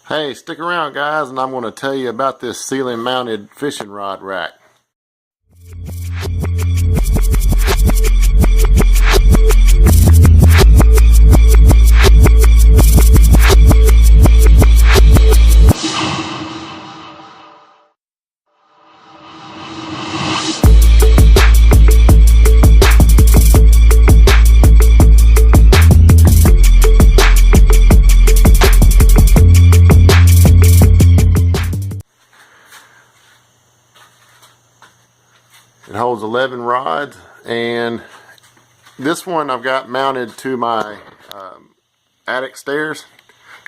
Hey, stick around guys, and I'm going to tell you about this ceiling mounted fishing rod rack. It holds 11 rods, and this one I've got mounted to my attic stairs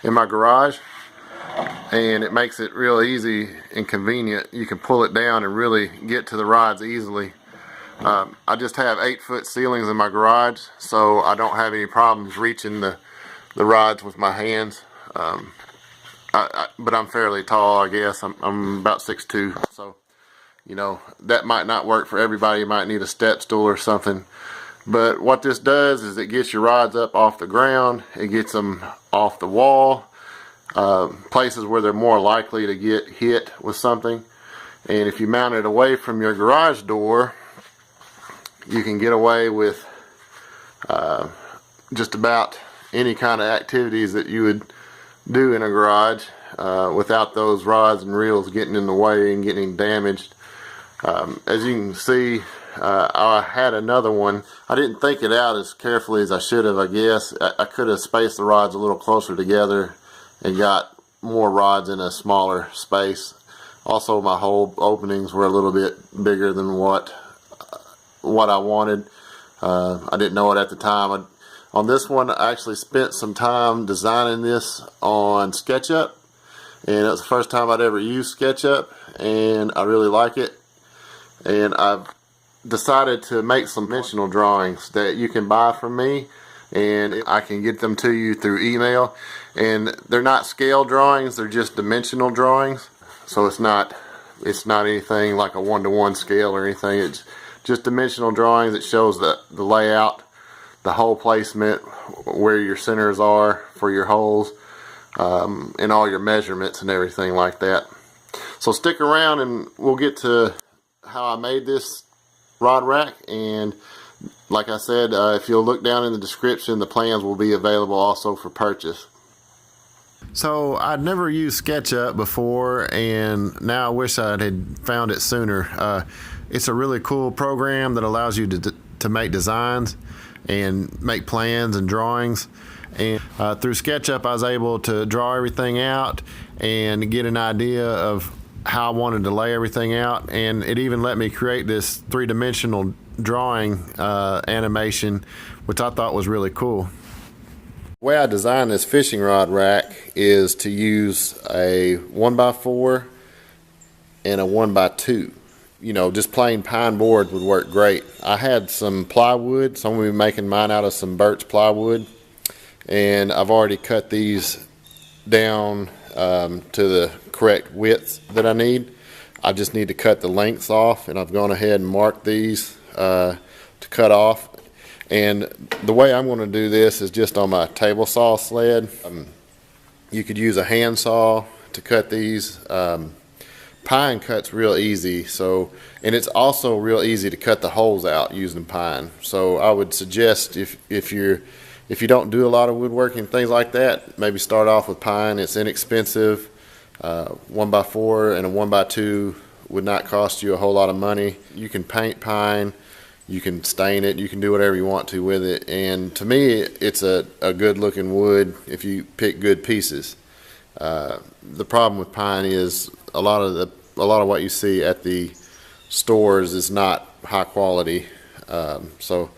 in my garage, and it makes it real easy and convenient. You can pull it down and really get to the rods easily. I just have 8-foot ceilings in my garage, so I don't have any problems reaching the rods with my hands. But I'm fairly tall, I guess. I'm about 6'2", so you know, that might not work for everybody. You might need a step stool or something. But what this does is it gets your rods up off the ground. It gets them off the wall, places where they're more likely to get hit with something. And if you mount it away from your garage door, you can get away with just about any kind of activities that you would do in a garage without those rods and reels getting in the way and getting damaged. As you can see, I had another one. I didn't think it out as carefully as I should have, I guess. I could have spaced the rods a little closer together and got more rods in a smaller space. Also, my hole openings were a little bit bigger than what I wanted. I didn't know it at the time. On this one, I actually spent some time designing this on SketchUp, and it was the first time I'd ever used SketchUp, and I really like it. And I've decided to make some dimensional drawings that you can buy from me, and I can get them to you through email. And they're not scale drawings, they're just dimensional drawings. So it's not anything like a 1-to-1 scale or anything. It's just dimensional drawings that shows the layout, the hole placement, where your centers are for your holes, and all your measurements and everything like that. So stick around and we'll get to how I made this rod rack. And like I said, if you'll look down in the description, the plans will be available also for purchase. So I'd never used SketchUp before, and now I wish I had found it sooner. It's a really cool program that allows you to make designs and make plans and drawings. And through SketchUp I was able to draw everything out and get an idea of how I wanted to lay everything out, and it even let me create this 3-dimensional drawing animation, which I thought was really cool. The way I designed this fishing rod rack is to use a 1x4 and a 1x2. You know, just plain pine board would work great. I had some plywood, so I'm going to be making mine out of some birch plywood, and I've already cut these down to the correct width that I need. I just need to cut the lengths off, and I've gone ahead and marked these to cut off. And the way I'm going to do this is just on my table saw sled. You could use a hand saw to cut these. Pine cuts real easy, and it's also real easy to cut the holes out using pine. So I would suggest if you don't do a lot of woodworking, things like that, maybe start off with pine. It's inexpensive. 1x4 and a 1x2 would not cost you a whole lot of money. You can paint pine, you can stain it, you can do whatever you want to with it. And to me, it's a good looking wood if you pick good pieces. The problem with pine is a lot of what you see at the stores is not high quality. So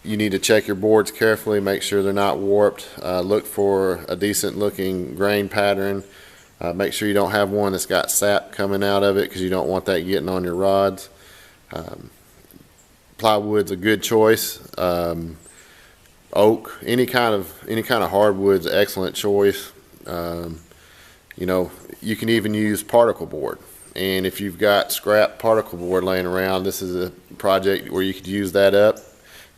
you need to check your boards carefully, make sure they're not warped. Look for a decent looking grain pattern. Make sure you don't have one that's got sap coming out of it, because you don't want that getting on your rods. Plywood's a good choice. Oak, any kind of hardwood's an excellent choice. You know, you can even use particle board. And if you've got scrap particle board laying around, this is a project where you could use that up.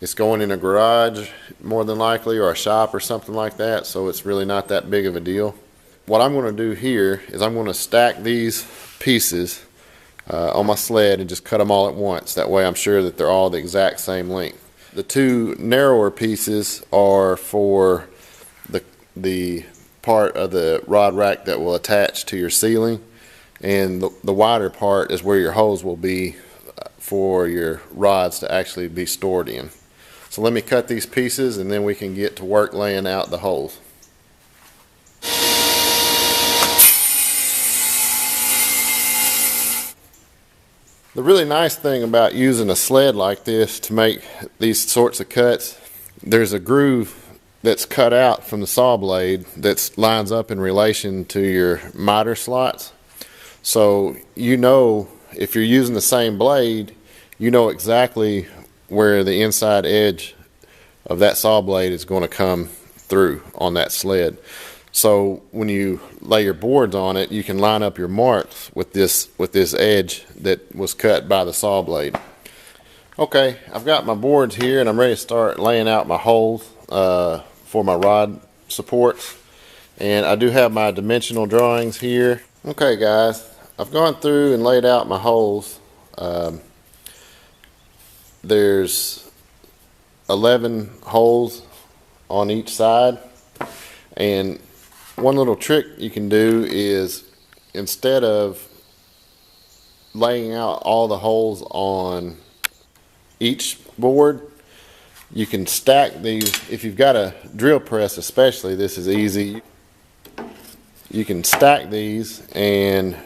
It's going in a garage more than likely, or a shop or something like that, so it's really not that big of a deal. what I'm going to do here is I'm going to stack these pieces on my sled and just cut them all at once. That way I'm sure that they're all the exact same length. The two narrower pieces are for the part of the rod rack that will attach to your ceiling, and the wider part is where your holes will be for your rods to actually be stored in. So let me cut these pieces and then we can get to work laying out the holes. The really nice thing about using a sled like this to make these sorts of cuts, there's a groove that's cut out from the saw blade that lines up in relation to your miter slots. So you know, if you're using the same blade, you know exactly where the inside edge of that saw blade is going to come through on that sled. So when you lay your boards on it, you can line up your marks with this edge that was cut by the saw blade. Okay, I've got my boards here and I'm ready to start laying out my holes for my rod supports. And I do have my dimensional drawings here. Okay guys, I've gone through and laid out my holes. There's 11 holes on each side, and one little trick you can do is, instead of laying out all the holes on each board, you can stack these. If you've got a drill press especially, this is easy. You can stack these, and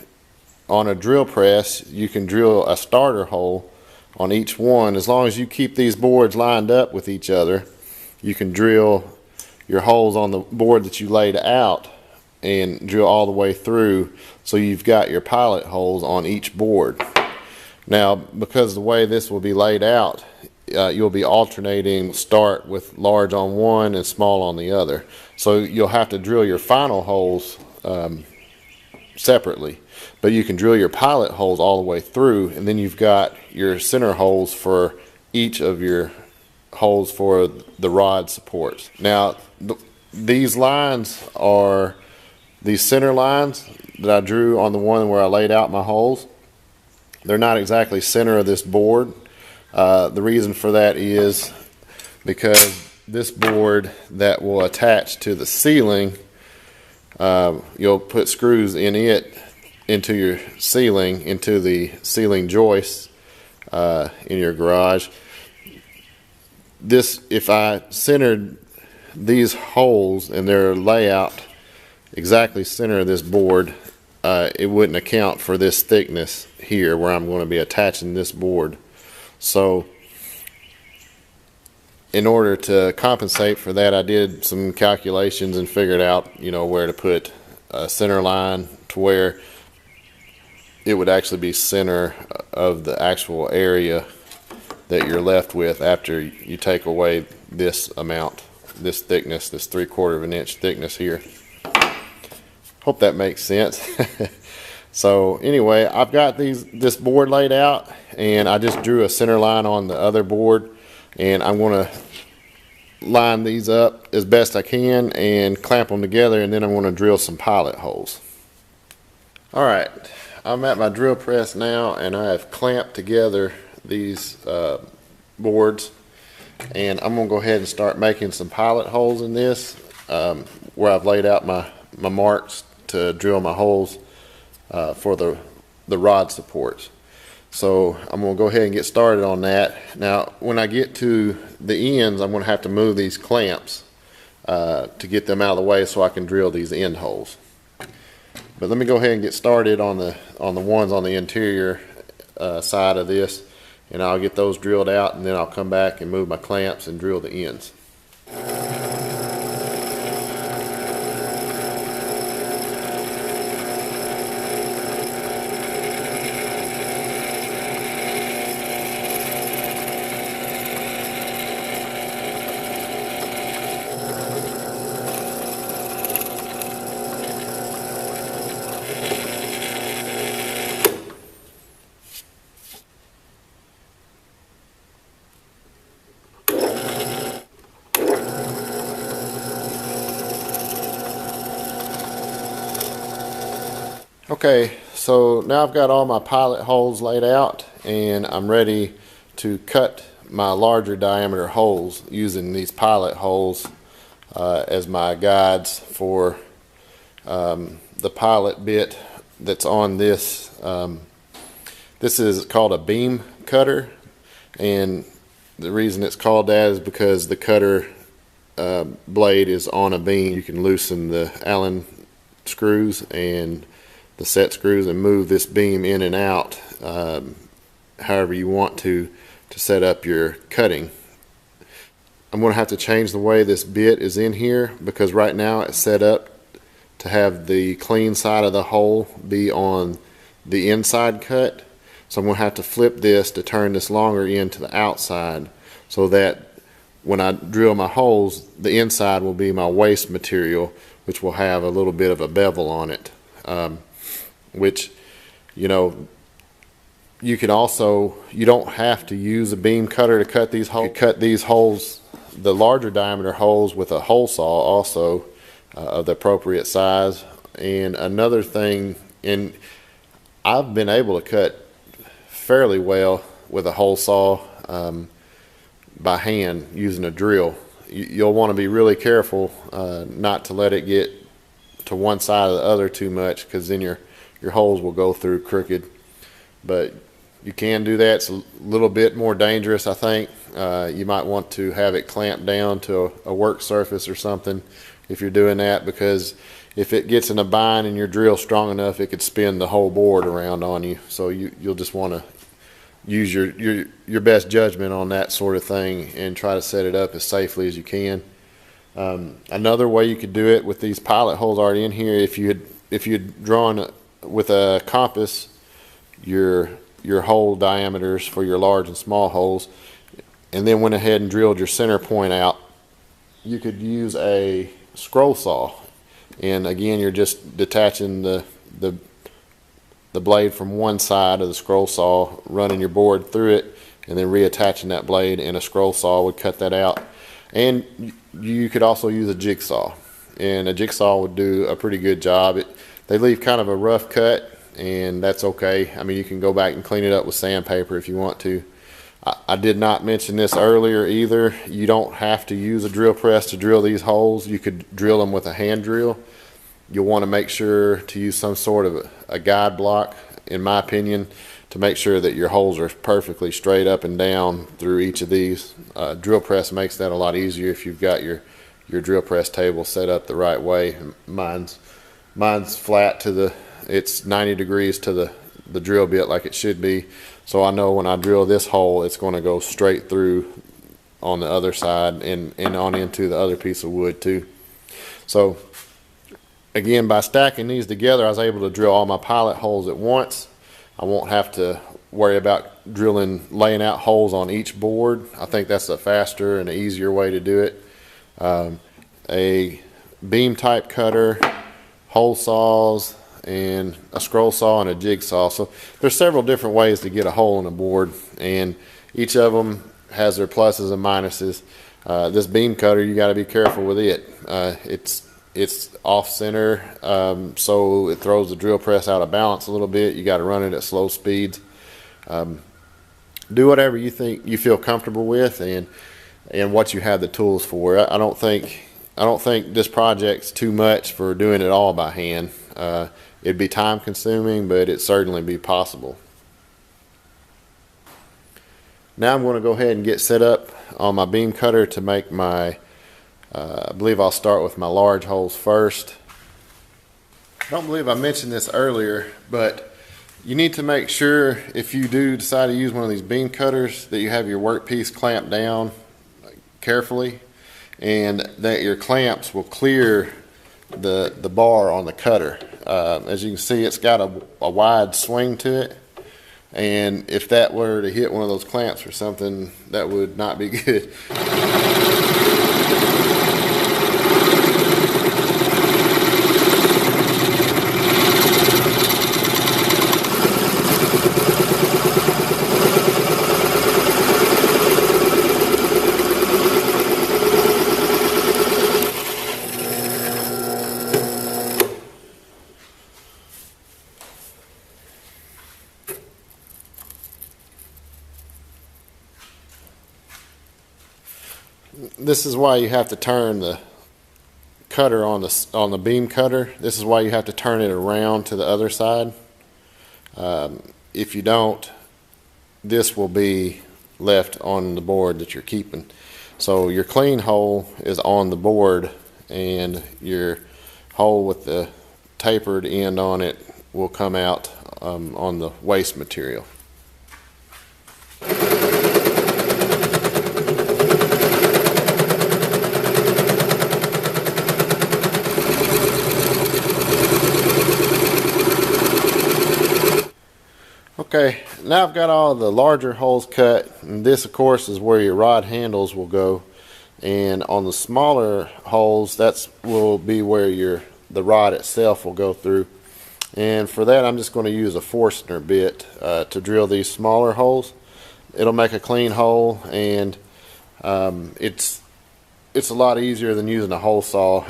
on a drill press you can drill a starter hole on each one. As long as you keep these boards lined up with each other, you can drill your holes on the board that you laid out and drill all the way through, so you've got your pilot holes on each board. Now, because the way this will be laid out, you'll be alternating start with large on one and small on the other. So you'll have to drill your final holes separately, but you can drill your pilot holes all the way through, and then you've got your center holes for each of your holes for the rod supports. Now these lines are these center lines that I drew on the one where I laid out my holes. They're not exactly center of this board. The reason for that is because this board that will attach to the ceiling, you'll put screws in it into your ceiling, into the ceiling joists in your garage. If I centered these holes and their layout exactly center of this board, it wouldn't account for this thickness here where I'm going to be attaching this board. So in order to compensate for that, I did some calculations and figured out, where to put a center line to where it would actually be center of the actual area that you're left with after you take away this amount, this thickness, this 3/4 of an inch thickness here. Hope that makes sense. So anyway, I've got this board laid out, and I just drew a center line on the other board, and I'm going to line these up as best I can and clamp them together, and then I'm going to drill some pilot holes. Alright, I'm at my drill press now, and I have clamped together these boards, and I'm going to go ahead and start making some pilot holes in this, where I've laid out my marks to drill my holes for the rod supports. So I'm going to go ahead and get started on that. Now when I get to the ends, I'm going to have to move these clamps to get them out of the way so I can drill these end holes. But let me go ahead and get started on the ones on the interior side of this, and I'll get those drilled out, and then I'll come back and move my clamps and drill the ends. Okay, so now I've got all my pilot holes laid out, and I'm ready to cut my larger diameter holes using these pilot holes as my guides for the pilot bit that's on this. This is called a beam cutter, and the reason it's called that is because the cutter blade is on a beam. You can loosen the Allen screws and the set screws and move this beam in and out however you want to set up your cutting. I'm going to have to change the way this bit is in here because right now it's set up to have the clean side of the hole be on the inside cut. So I'm going to have to flip this to turn this longer end to the outside so that when I drill my holes, the inside will be my waste material, which will have a little bit of a bevel on it. Which, you know, you can also, you don't have to use a beam cutter to cut these holes. You cut these holes, the larger diameter holes, with a hole saw also of the appropriate size. And another thing, and I've been able to cut fairly well with a hole saw by hand using a drill. You'll want to be really careful not to let it get to one side or the other too much, because then your holes will go through crooked. But you can do that. It's a little bit more dangerous, I think. You might want to have it clamped down to a work surface or something if you're doing that, because if it gets in a bind and your drill's strong enough, it could spin the whole board around on you. So you'll just want to use your best judgment on that sort of thing and try to set it up as safely as you can. Another way you could do it with these pilot holes already in here, if you had drawn with a compass your hole diameters for your large and small holes, and then went ahead and drilled your center point out, you could use a scroll saw. And again, you're just detaching the blade from one side of the scroll saw, running your board through it, and then reattaching that blade, and a scroll saw would cut that out. And you could also use a jigsaw, and a jigsaw would do a pretty good job. They leave kind of a rough cut, and that's okay. I mean, you can go back and clean it up with sandpaper if you want to. I did not mention this earlier either. You don't have to use a drill press to drill these holes. You could drill them with a hand drill. You'll want to make sure to use some sort of a guide block, in my opinion, to make sure that your holes are perfectly straight up and down through each of these. Drill press makes that a lot easier if you've got your drill press table set up the right way. Mine's flat to it's 90 degrees to the drill bit like it should be. So I know when I drill this hole, it's going to go straight through on the other side and on into the other piece of wood too. So again, by stacking these together, I was able to drill all my pilot holes at once. I won't have to worry about laying out holes on each board. I think that's a faster and an easier way to do it. A beam type cutter, hole saws, and a scroll saw and a jigsaw. So there's several different ways to get a hole in a board, and each of them has their pluses and minuses. This beam cutter, you got to be careful with it. It's off center, so it throws the drill press out of balance a little bit. You got to run it at slow speeds. Do whatever you think you feel comfortable with, and what you have the tools for. I don't think this project's too much for doing it all by hand. It'd be time consuming, but it'd certainly be possible. Now I'm going to go ahead and get set up on my beam cutter to make my, I believe I'll start with my large holes first. I don't believe I mentioned this earlier, but you need to make sure, if you do decide to use one of these beam cutters, that you have your workpiece clamped down carefully, and that your clamps will clear the bar on the cutter. As you can see, it's got a wide swing to it, and if that were to hit one of those clamps or something, that would not be good. this is why you have to turn the cutter on the beam cutter. This is why you have to turn it around to the other side. If you don't, this will be left on the board that you're keeping. So your clean hole is on the board, and your hole with the tapered end on it will come out on the waste material. Okay, now I've got all the larger holes cut, and this of course is where your rod handles will go, and on the smaller holes that will be where the rod itself will go through. And for that I'm just going to use a Forstner bit to drill these smaller holes. It'll make a clean hole, and it's a lot easier than using a hole saw.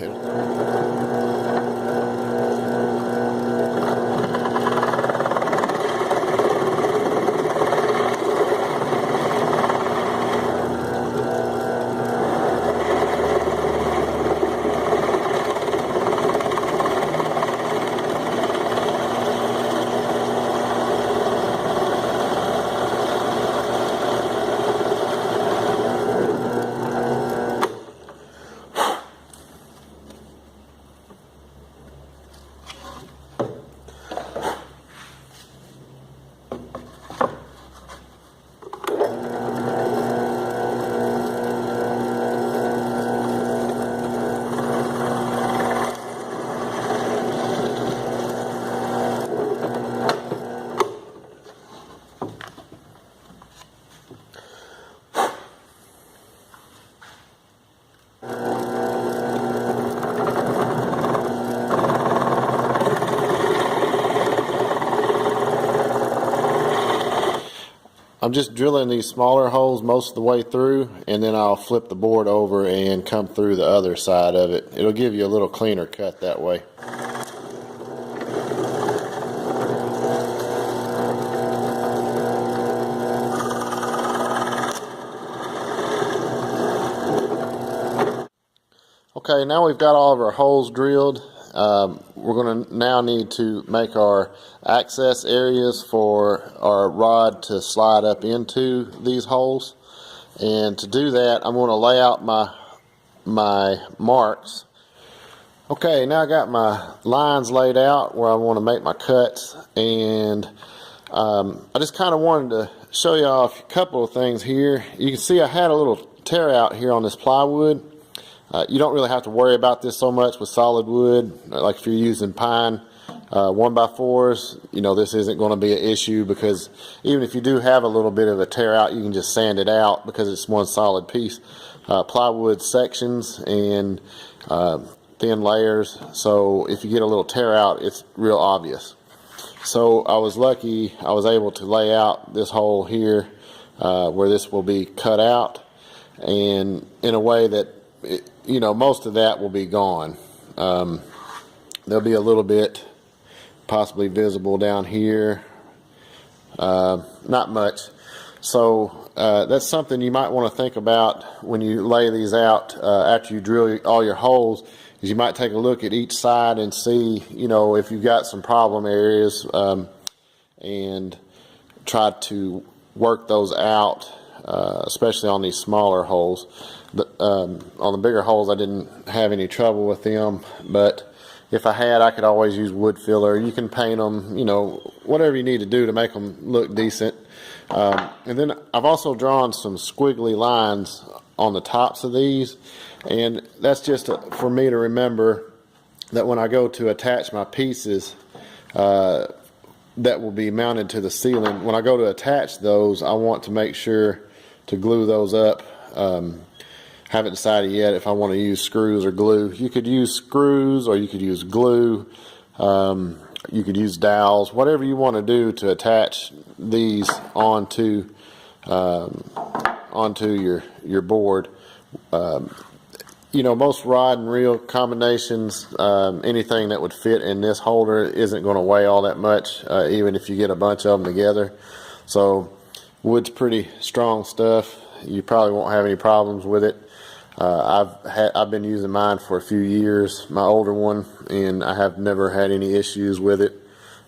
I'm just drilling these smaller holes most of the way through, and then I'll flip the board over and come through the other side of it. It'll give you a little cleaner cut that way. Okay, now we've got all of our holes drilled. We're going to now need to make our access areas for our rod to slide up into these holes. And to do that, I'm going to lay out my marks. Okay, now I got my lines laid out where I want to make my cuts, and I just kind of wanted to show you off a couple of things here. You can see I had a little tear out here on this plywood. You don't really have to worry about this so much with solid wood. Like if you're using pine 1x4s, you know, this isn't going to be an issue, because even if you do have a little bit of a tear out, you can just sand it out because it's one solid piece. Plywood sections and thin layers, so if you get a little tear out, it's real obvious. So I was lucky I was able to lay out this hole here where this will be cut out, and in a way that you know, most of that will be gone. There'll be a little bit possibly visible down here, not much. So that's something you might want to think about when you lay these out after you drill all your holes, is you might take a look at each side and see, you know, if you've got some problem areas, and try to work those out, especially on these smaller holes. On the bigger holes I didn't have any trouble with them, but if I had, I could always use wood filler. You can paint them, you know, whatever you need to do to make them look decent. And then I've also drawn some squiggly lines on the tops of these, and that's just for me to remember that when I go to attach my pieces that will be mounted to the ceiling, when I go to attach those, I want to make sure to glue those up. Haven't decided yet if I want to use screws or glue. You could use screws, or you could use glue. You could use dowels, whatever you want to do to attach these onto your board. You know, most rod and reel combinations, anything that would fit in this holder isn't going to weigh all that much, even if you get a bunch of them together. So wood's pretty strong stuff. You probably won't have any problems with it. I've been using mine for a few years, my older one, and I have never had any issues with it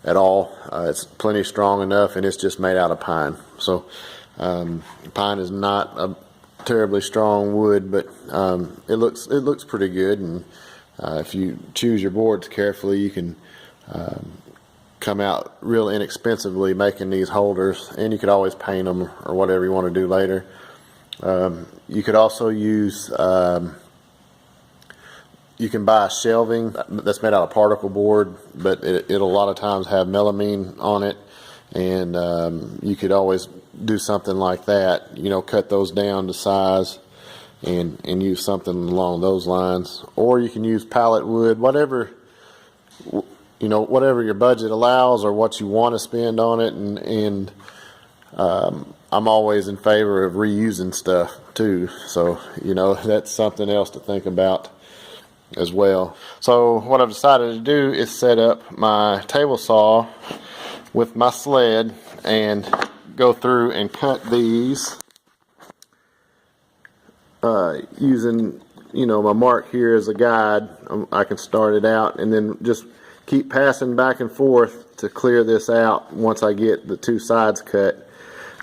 at all. It's plenty strong enough, and it's just made out of pine. So pine is not a terribly strong wood, but it looks pretty good. And if you choose your boards carefully, you can come out real inexpensively making these holders, and you could always paint them or whatever you want to do later. You could also use, you can buy shelving that's made out of particle board, but it'll a lot of times have melamine on it, and you could always do something like that, you know, cut those down to size and use something along those lines. Or you can use pallet wood, whatever, you know, whatever your budget allows or what you want to spend on it. And I'm always in favor of reusing stuff too, so you know, that's something else to think about as well. So what I've decided to do is set up my table saw with my sled and go through and cut these using, you know, my mark here as a guide. I can start it out and then just keep passing back and forth to clear this out. Once I get the two sides cut,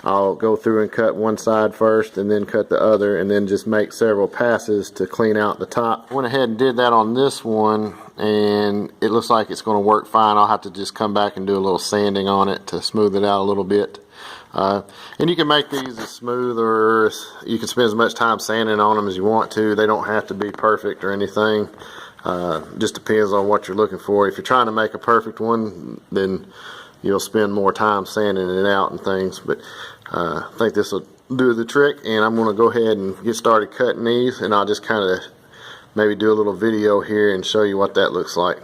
I'll go through and cut one side first and then cut the other, and then just make several passes to clean out the top. I went ahead and did that on this one, and it looks like it's going to work fine. I'll have to just come back and do a little sanding on it to smooth it out a little bit. And you can make these as smooth, or you can spend as much time sanding on them as you want to. They don't have to be perfect or anything. Just depends on what you're looking for. If you're trying to make a perfect one, then you'll spend more time sanding it out and things. But I think this will do the trick, and I'm going to go ahead and get started cutting these, and I'll just kind of maybe do a little video here and show you what that looks like.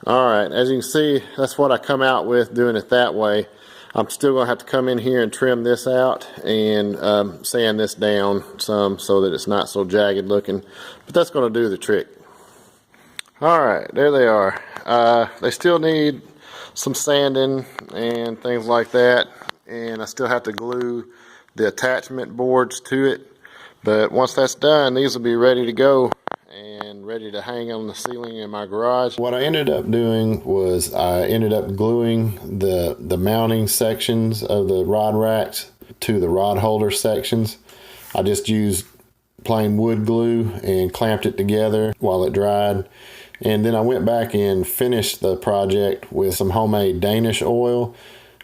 Alright, as you can see, that's what I come out with doing it that way. I'm still going to have to come in here and trim this out and sand this down some so that it's not so jagged looking, but that's going to do the trick. Alright, there they are. They still need some sanding and things like that, and I still have to glue the attachment boards to it, but once that's done, these will be ready to go and ready to hang on the ceiling in my garage. What I ended up doing was I ended up gluing the mounting sections of the rod racks to the rod holder sections. I just used plain wood glue and clamped it together while it dried, and then I went back and finished the project with some homemade Danish oil.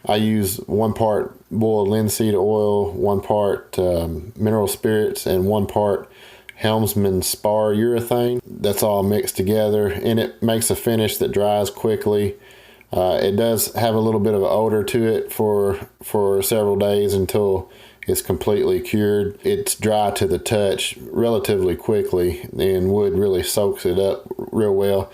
I use 1 part boiled linseed oil, 1 part mineral spirits, and 1 part Helmsman spar urethane. That's all mixed together, and it makes a finish that dries quickly. It does have a little bit of an odor to it for several days until it's completely cured. It's dry to the touch relatively quickly, and wood really soaks it up real well.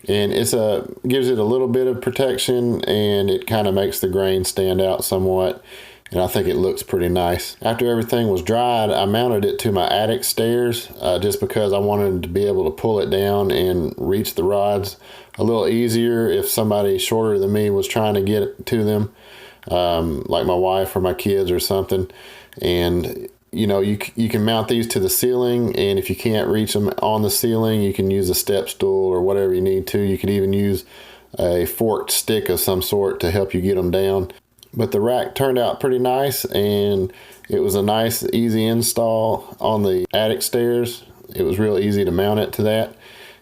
And gives it a little bit of protection, and it kind of makes the grain stand out somewhat. And I think it looks pretty nice. After everything was dried, I mounted it to my attic stairs just because I wanted to be able to pull it down and reach the rods a little easier if somebody shorter than me was trying to get to them, like my wife or my kids or something. And you know, you can mount these to the ceiling, and if you can't reach them on the ceiling, you can use a step stool or whatever you need to. You could even use a forked stick of some sort to help you get them down. But the rack turned out pretty nice, and it was a nice, easy install on the attic stairs. It was real easy to mount it to that,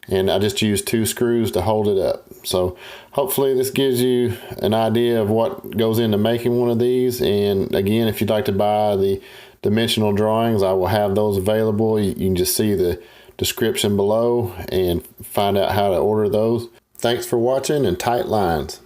and I just used 2 screws to hold it up. So hopefully this gives you an idea of what goes into making one of these. And again, if you'd like to buy the dimensional drawings, I will have those available. You can just see the description below and find out how to order those. Thanks for watching, and tight lines.